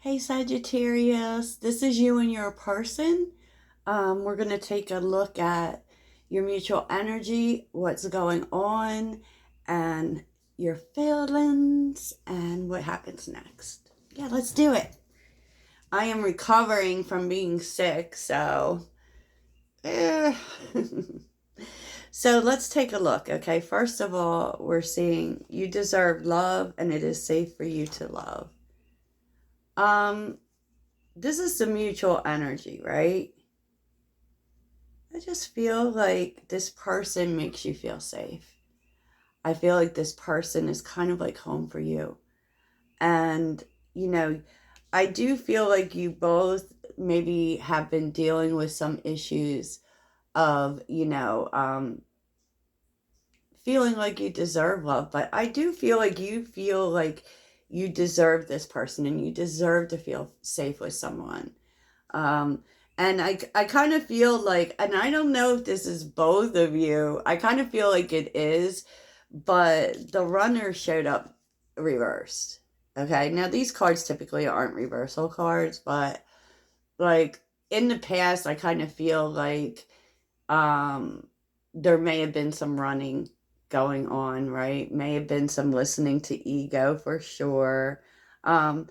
Hey Sagittarius, this is you and your person. We're going to take a look at your mutual energy, what's going on, and your feelings, and what happens next. Yeah, let's do it. I am recovering from being sick, so. eh. So let's take a look, okay? First of all, we're seeing you deserve love and it is safe for you to love. Um, this is the mutual energy, right? I just feel like this person makes you feel safe. I feel like this person is kind of like home for you. And, I do feel like you both maybe have been dealing with some issues of, feeling like you deserve love. But I do feel like you deserve this person and you deserve to feel safe with someone. Um, and I kind of feel like, and I don't know if this is both of you, I kind of feel like it is, but the runner showed up reversed. Okay, now these cards typically aren't reversal cards, but like in the past, I kind of feel like um, there may have been some running going on, right? May have been some listening to ego for sure. Um,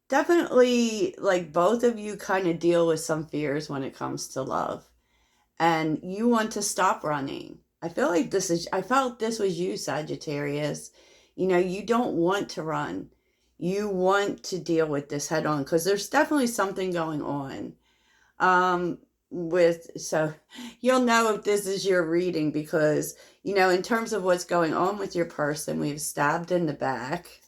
Definitely, like both of you kind of deal with some fears when it comes to love, and you want to stop running. I felt this was you, Sagittarius. You don't want to run. You want to deal with this head on because there's definitely something going on. So you'll know if this is your reading because, in terms of what's going on with your person, we've stabbed in the back.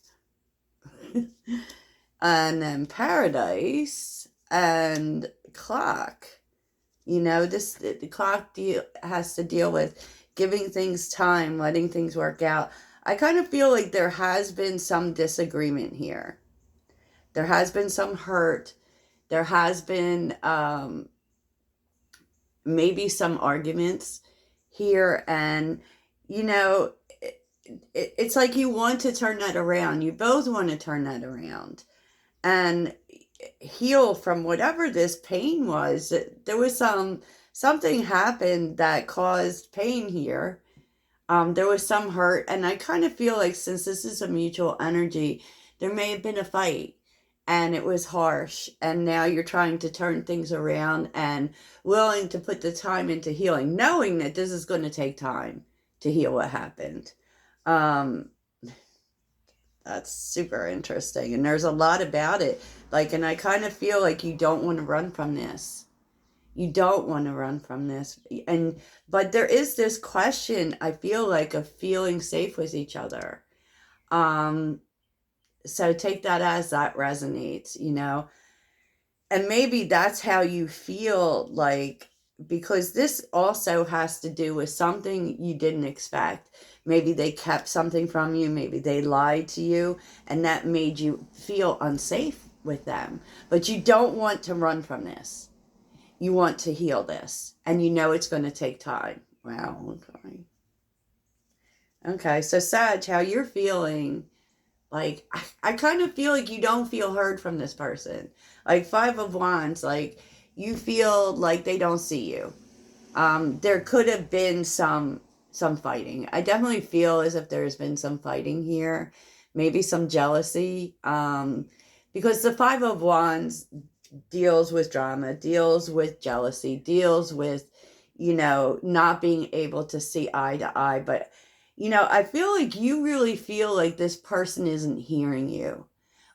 And then paradise and clock. The clock has to deal with giving things time, letting things work out. I kind of feel like there has been some disagreement here. There has been some hurt. There has been maybe some arguments here. And, you know, it's like you want to turn that around. You both want to turn that around and heal from whatever this pain was. There was something happened that caused pain here. There was some hurt, and I kind of feel like since this is a mutual energy, there may have been a fight and it was harsh, and now you're trying to turn things around and willing to put the time into healing, knowing that this is going to take time to heal what happened. Um, that's super interesting. And there's a lot about it. And I kind of feel like you don't want to run from this. You don't want to run from this. But there is this question, I feel like, of feeling safe with each other. So take that as that resonates. And maybe that's how you feel like, because this also has to do with something you didn't expect. Maybe they kept something from you, maybe they lied to you, and that made you feel unsafe with them. But you don't want to run from this. You want to heal this, and it's going to take time. Wow, okay. Okay, so Sag, how you're feeling, like, I kind of feel like you don't feel heard from this person. Like, Five of Wands, like, you feel like they don't see you. There could have been some fighting. I definitely feel as if there's been some fighting here, maybe some jealousy. Because the Five of Wands deals with drama, deals with jealousy, deals with, not being able to see eye to eye. But, I feel like you really feel like this person isn't hearing you.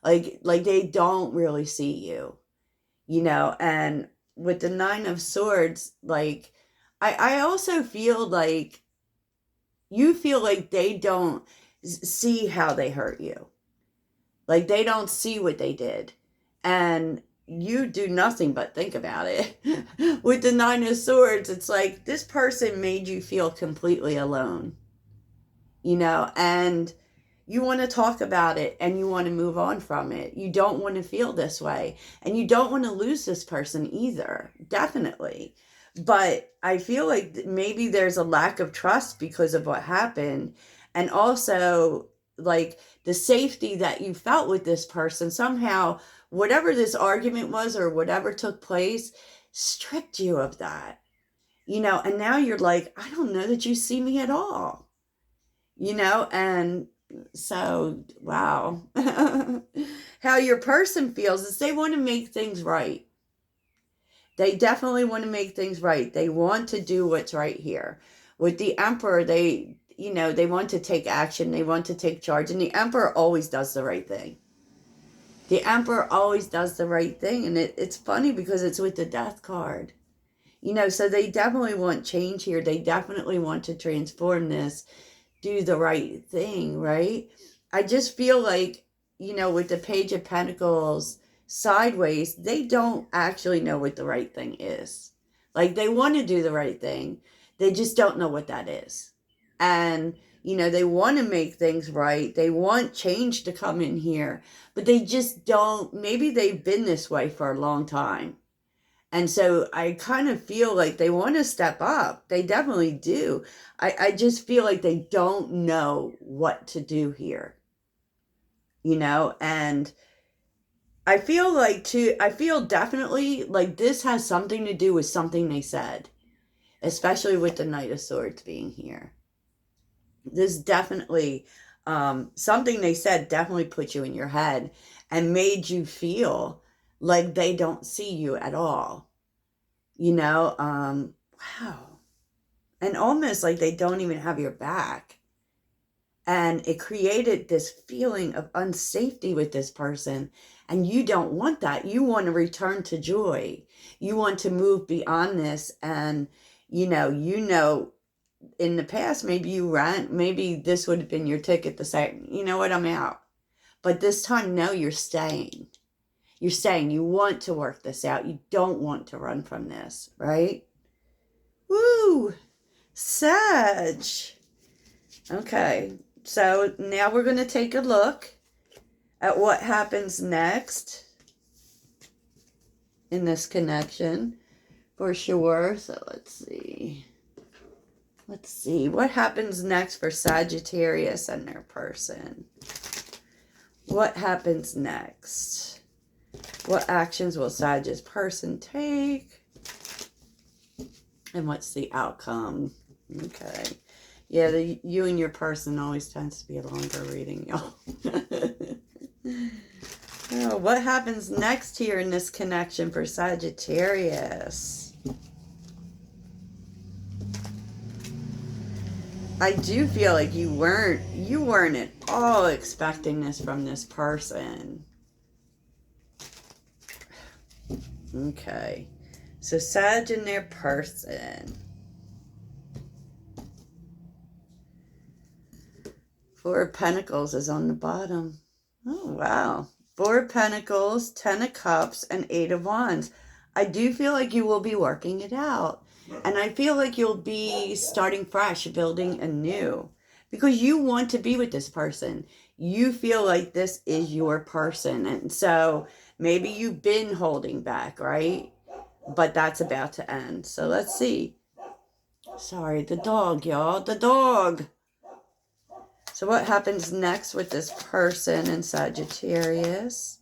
Like they don't really see you, and with the Nine of Swords, like, I also feel like you feel like they don't see how they hurt you. Like they don't see what they did. And you do nothing but think about it. With the Nine of Swords, it's like this person made you feel completely alone, and you want to talk about it and you want to move on from it. You don't want to feel this way. And you don't want to lose this person either. Definitely. But I feel like maybe there's a lack of trust because of what happened. And also, like, the safety that you felt with this person somehow whatever this argument was or whatever took place stripped you of that, and now you're like, I don't know that you see me at all, and so, wow. How your person feels is they want to make things right. They definitely want to make things right. They want to do what's right here. With the Emperor, they want to take action. They want to take charge. And the Emperor always does the right thing. The Emperor always does the right thing. And it's funny because it's with the Death card. So they definitely want change here. They definitely want to transform this, do the right thing, right? I just feel like, with the Page of Pentacles sideways, they don't actually know what the right thing is. Like, they want to do the right thing. They just don't know what that is. And, they want to make things right. They want change to come in here, but they just don't. Maybe they've been this way for a long time. And so I kind of feel like they want to step up. They definitely do. I just feel like they don't know what to do here. And I feel definitely like this has something to do with something they said, especially with the Knight of Swords being here. This definitely, something they said definitely put you in your head and made you feel like they don't see you at all. Wow. And almost like they don't even have your back. And it created this feeling of unsafety with this person. And you don't want that. You want to return to joy. You want to move beyond this. And, in the past, maybe you ran, maybe this would have been your ticket to say, you know what, I'm out. But this time, no, you're staying. You're saying you want to work this out. You don't want to run from this, right? Woo! Sag. Okay, so now we're going to take a look at what happens next in this connection for sure. So let's see. What happens next for Sagittarius and their person. What happens next? What actions will Sag's person take? And what's the outcome? Okay. Yeah, you and your person always tends to be a longer reading, y'all. Oh, what happens next here in this connection for Sagittarius? I do feel like you weren't at all expecting this from this person. Okay. So Sag and their person. Four of Pentacles is on the bottom. Oh, wow. Four of Pentacles, 10 of Cups, and 8 of Wands. I do feel like you will be working it out. And I feel like you'll be starting fresh, building anew. Because you want to be with this person. You feel like this is your person. And so maybe you've been holding back, right? But that's about to end. So let's see. Sorry, the dog, y'all. The dog. So what happens next with this person in Sagittarius?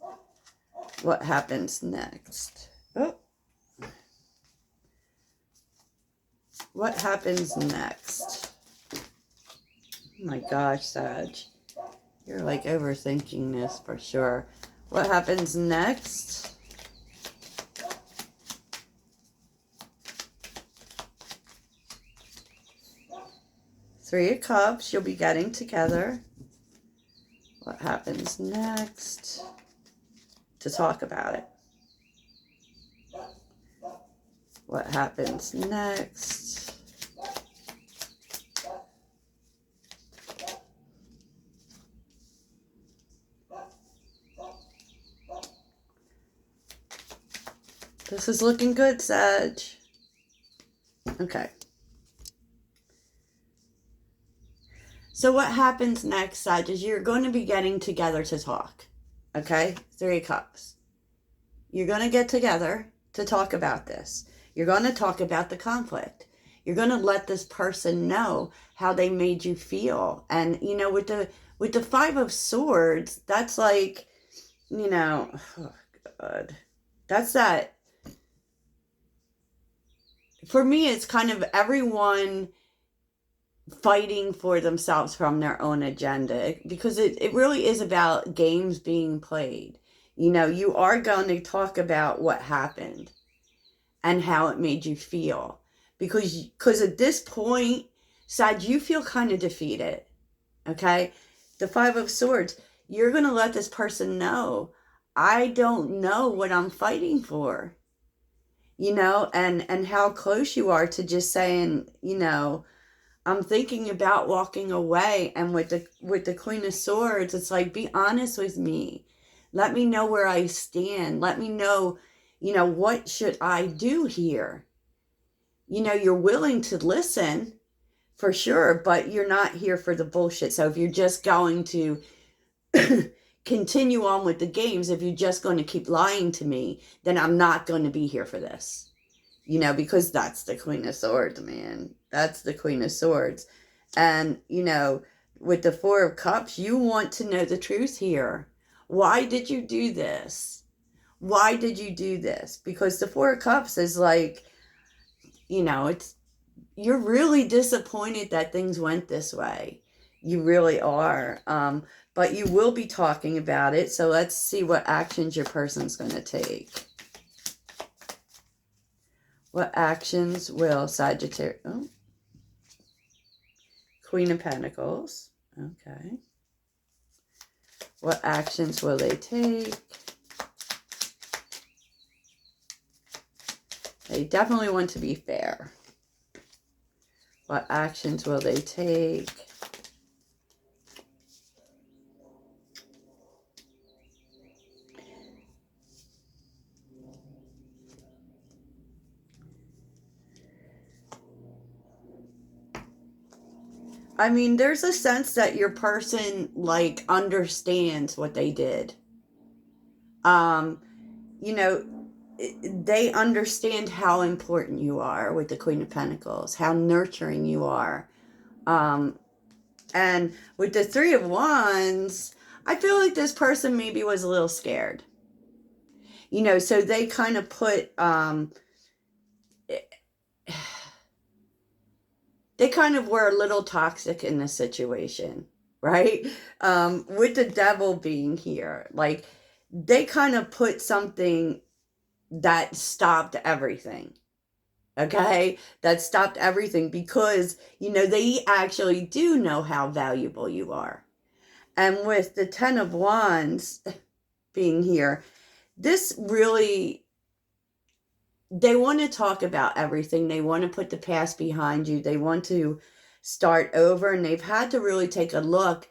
What happens next? Oh. What happens next? Oh my gosh, Sag. You're like overthinking this for sure. What happens next? Three of Cups, you'll be getting together. What happens next? To talk about it. What happens next? This is looking good, Sag. Okay. So what happens next, Sag, is you're going to be getting together to talk. Okay? Three of Cups. You're going to get together to talk about this. You're going to talk about the conflict. You're going to let this person know how they made you feel. And, with the Five of Swords, that's like, good. That's that. For me, it's kind of everyone fighting for themselves from their own agenda, because it really is about games being played. You know, you are going to talk about what happened and how it made you feel. Because at this point, Sag, you feel kind of defeated. Okay? The Five of Swords, you're going to let this person know, I don't know what I'm fighting for. You know, and how close you are to just saying, you know, I'm thinking about walking away. And with the Queen of Swords, it's like, be honest with me. Let me know where I stand. Let me know, you know, what should I do here? You know, you're willing to listen for sure, but you're not here for the bullshit. So if you're just going to continue on with the games, if you're just going to keep lying to me, then I'm not going to be here for this. You know, because that's the Queen of Swords, man. That's the Queen of Swords. And, you know, with the Four of Cups, you want to know the truth here. Why did you do this? Why did you do this? Because the Four of Cups is like, you know, it's, you're really disappointed that things went this way. You really are. But you will be talking about it. So let's see what actions your person's going to take. What actions will Sagittarius... Oh. Queen of Pentacles. Okay. What actions will they take? They definitely want to be fair. What actions will they take? I mean, there's a sense that your person, like, understands what they did. You know, they understand how important you are with the Queen of Pentacles, how nurturing you are. And with the Three of Wands, I feel like this person maybe was a little scared. You know, so they kind of put, they kind of were a little toxic in this situation, right? With the Devil being here, like, they kind of put something that stopped everything. Okay? That stopped everything because, you know, they actually do know how valuable you are. And with the Ten of Wands being here, this really, they want to talk about everything. They want to put the past behind you. They want to start over, and they've had to really take a look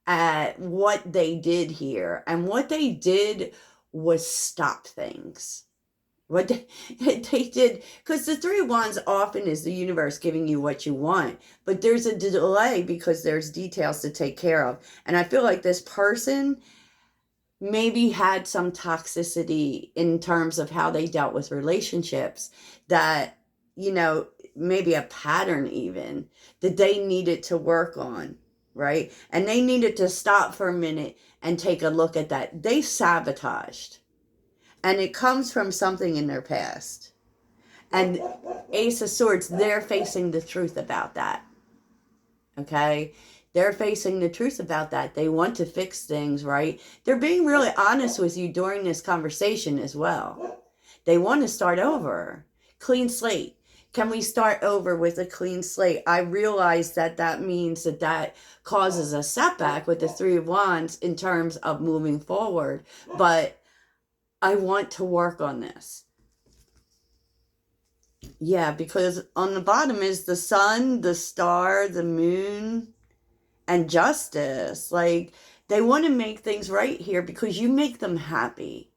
at what they did here. And what they did was stop things. What they did, because the Three of Wands often is the universe giving you what you want, but there's a delay because there's details to take care of. And I feel like this person maybe had some toxicity in terms of how they dealt with relationships, that, you know, maybe a pattern even that they needed to work on, right? And they needed to stop for a minute and take a look at that. They sabotaged. And it comes from something in their past. And Ace of Swords, they're facing the truth about that. Okay? They're facing the truth about that. They want to fix things, right? They're being really honest with you during this conversation as well. They want to start over. Clean slate. Can we start over with a clean slate? I realize that that means that that causes a setback with the Three of Wands in terms of moving forward. But I want to work on this. Yeah, because on the bottom is the sun, the star, the moon, and justice. Like, they want to make things right here because you make them happy.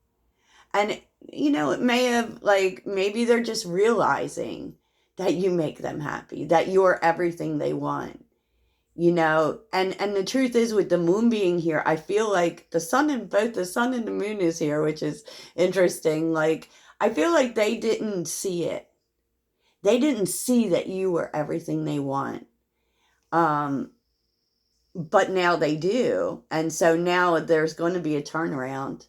And, you know, it may have, like, maybe they're just realizing that you make them happy, that you're everything they want. You know, and the truth is, with the moon being here, I feel like the sun and both the sun and the moon is here, which is interesting. Like, I feel like they didn't see it. They didn't see that you were everything they want. But now they do. And so now there's going to be a turnaround.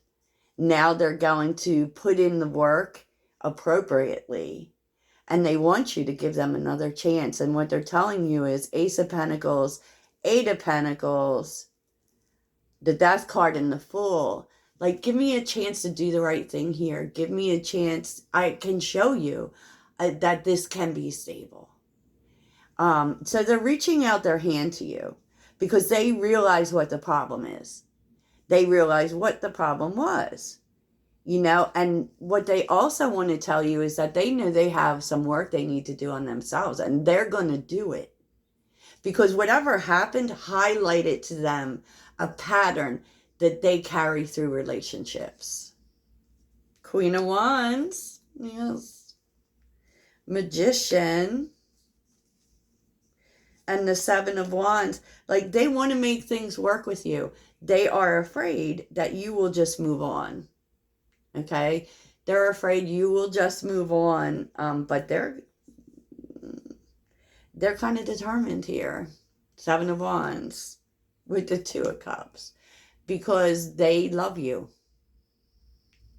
now they're going to put in the work appropriately. And they want you to give them another chance. And what they're telling you is Ace of Pentacles, Eight of Pentacles, the Death card, and the Fool. Like, give me a chance to do the right thing here. Give me a chance. I can show you that this can be stable. So they're reaching out their hand to you because they realize what the problem is. They realize what the problem was. And what they also want to tell you is that they know they have some work they need to do on themselves, and they're going to do it. Because whatever happened highlighted to them a pattern that they carry through relationships. Queen of Wands. Yes. Magician. And the Seven of Wands. Like, they want to make things work with you. They are afraid that you will just move on. Okay, they're afraid you will just move on, but they're kind of determined here. Seven of Wands with the Two of Cups, because they love you,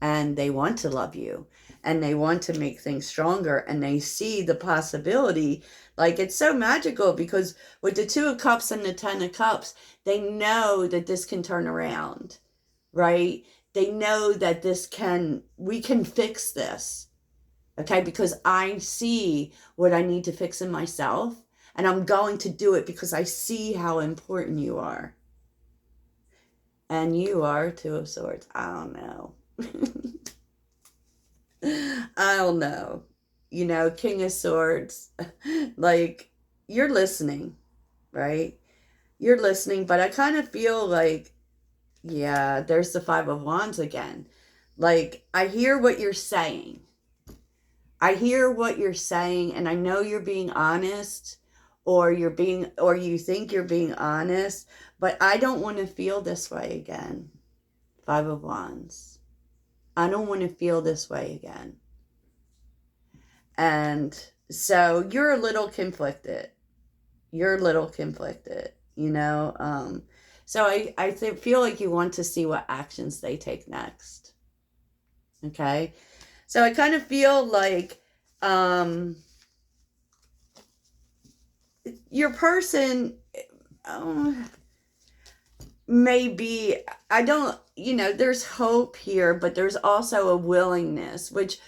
and they want to love you, and they want to make things stronger, and they see the possibility. Like, it's so magical because with the Two of Cups and the Ten of Cups, they know that this can turn around, right? They know that we can fix this, okay? Because I see what I need to fix in myself, and I'm going to do it because I see how important you are. And you are Two of Swords. I don't know. I don't know. King of Swords, like, you're listening, right? You're listening, but I kind of feel like, yeah, there's the Five of Wands again. Like, I hear what you're saying. I hear what you're saying, and I know you're being honest, or you think you're being honest, but I don't want to feel this way again. Five of Wands. I don't want to feel this way again. And so you're a little conflicted. So I feel like you want to see what actions they take next. Okay? So I kind of feel like your person maybe, there's hope here, but there's also a willingness, which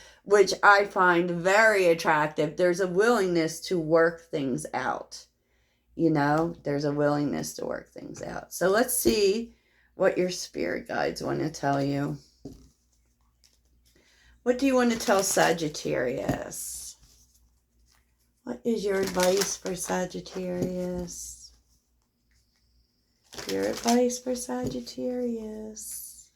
I find very attractive. There's a willingness to work things out. There's a willingness to work things out. So let's see what your spirit guides want to tell you. What do you want to tell Sagittarius? What is your advice for Sagittarius? Your advice for Sagittarius.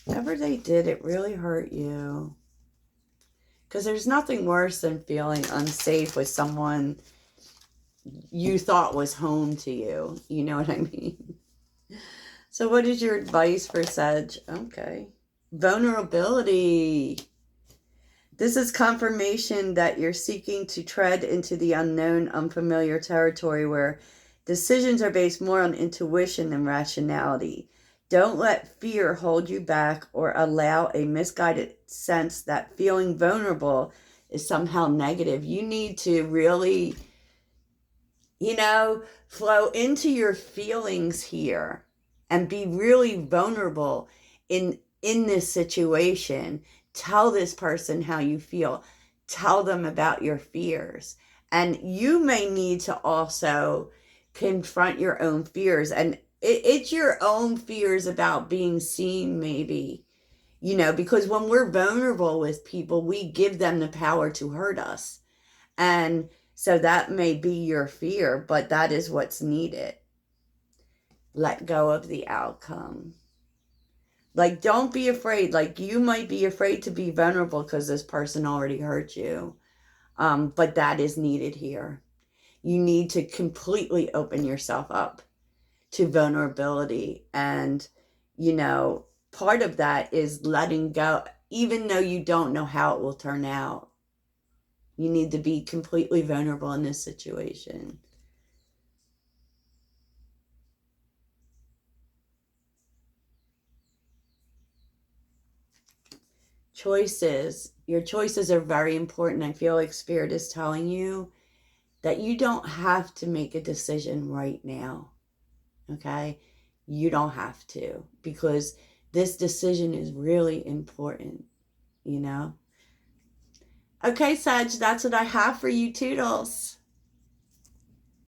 Whatever they did, it really hurt you. Because there's nothing worse than feeling unsafe with someone you thought was home to you. You know what I mean? So what is your advice for Sag? Okay. Vulnerability. This is confirmation that you're seeking to tread into the unknown, unfamiliar territory where decisions are based more on intuition than rationality. Don't let fear hold you back or allow a misguided sense that feeling vulnerable is somehow negative. You need to really, flow into your feelings here and be really vulnerable in this situation. Tell this person how you feel. Tell them about your fears. And you may need to also confront your own fears. And it's your own fears about being seen, maybe. Because when we're vulnerable with people, we give them the power to hurt us. And so that may be your fear, but that is what's needed. Let go of the outcome. Like, don't be afraid. Like, you might be afraid to be vulnerable because this person already hurt you. But that is needed here. You need to completely open yourself up to vulnerability. And, part of that is letting go, even though you don't know how it will turn out. You need to be completely vulnerable in this situation. choices. Your choices are very important. I feel like Spirit is telling you that you don't have to make a decision right now. Okay? You don't have to, because this decision is really important, you know? Okay, Sag, that's what I have for you, Toodles.